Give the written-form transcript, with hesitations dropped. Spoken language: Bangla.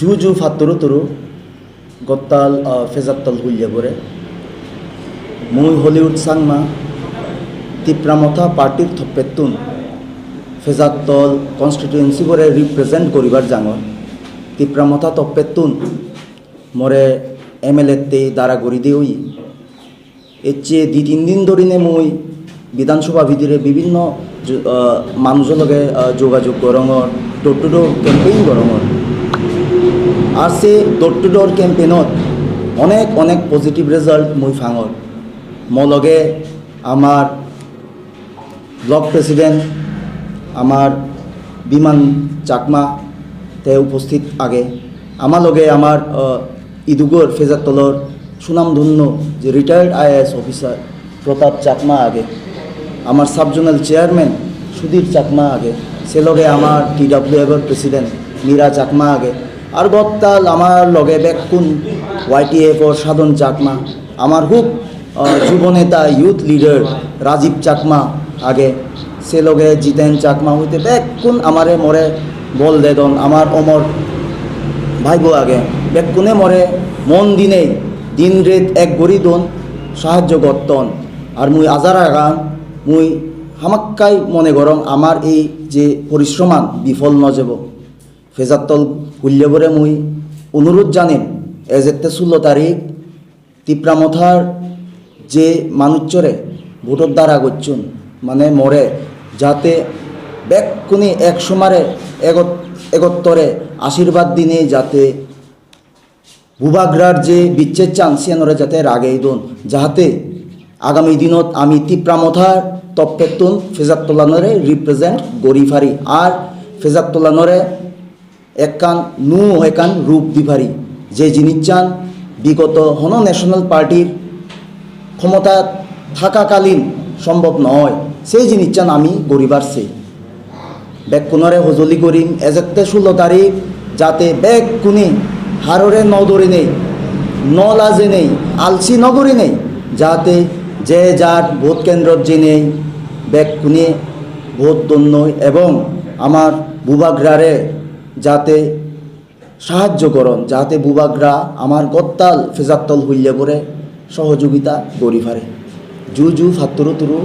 জু ফাত্তরু তুরু গত্তাল ফেজাত্তল হুইলে পরে মুই হলিউড সাংমা তিপ্রামথা পার্টির থপ্পেতুন ফেজাত্তল কনস্টিটুয়েন্সি করে রিপ্রেজেন্ট করিবার জাঙর তিপ্রামথা তপ্পেতুন মরে এমএলএতে দ্বারা গড়ি দেই এর চেয়ে 2-3 দিন ধরিনে মুই বিধানসভা ভিতরে বিভিন্ন মানুষের লগে যোগাযোগ করঙর ডোর টু ডোর ক্যাম্পেইন করঙর আর সে ডোর টু ডোর ক্যাম্পেইনত অনেক পজিটিভ রেজাল্ট মুই ফাঙর মলগে আমার ব্লক প্রেসিডেন্ট আমার বিমান চাকমা তে উপস্থিত আগে আমার লগে আমার ইদুগর ফেজাত্তলর সুনামধন্য যে রিটায়ার্ড আইএএস অফিসার প্রতাপ চাকমা আগে আমার সাবজোনাল চেয়ারম্যান সুধীর চাকমা আগে সে লগে আমার TWF প্রেসিডেন্ট মীরা চাকমা আগে আর গতকাল আমার লগে বেকুন YTF সাধন চাকমা আমার খুব যুবনেতা ইউথ লিডার রাজীব চাকমা আগে সে লগে জিতেন চাকমা হইতে বেকুন আমারে মরে বল দেদন আমার অমর ভাইবো আগে বেকুনে মরে মন দিনে দিন রেত এক গড়ি দন সাহায্য করতন আর মুই আজার আগান মুই হামাক্কাই মনে গরম আমার এই যে পরিশ্রমান বিফল নজেব ফেজাত্তল হুল্যবরে মুই অনুরোধ জানেন এজেতে 16 তারিখ তিপ্রামথার যে মানুষরে ভোটর দ্বারা করছুন মানে মরে যাতে বেকুনি এক সমারে একত্তরে আশীর্বাদ দিনে যাতে ভূভাগ্রার যে বিচ্ছেদ চান সিয়ানরে যাতে রাগেই দন যাহাতে আগামী দিনত আমি তিপ্রামথার তপ্পেতুন ফেজাত্তলানরে রিপ্রেজেন্ট গড়ি ফারি আর ফেজাত্তলানরে একখান একান রূপ দিফারি যে জিনিস চান বিগত হন ন্যাশনাল পার্টির ক্ষমতা থাকাকালীন সম্ভব নয় সেই জিনিস চান আমি গড়িবার সেই বেকুনরে হজলি করিম এজেতে 16 তারিখ যাতে বেকুনি হাররে নদরে নেই নলাজে নেই আলসি নগরী নেই যাতে যে যার ভোট কেন্দ্রত যে নেই বেকুনি ভোট দন্য এবং আমার বুবাগ্রারে যাতে সাহায্য করন যাতে বুবাগ্রা আমার গত্তাল ফেজাত্তল হইলে পরে সহযোগিতা গড়ি ফারে জু ফাত্তরু তুরু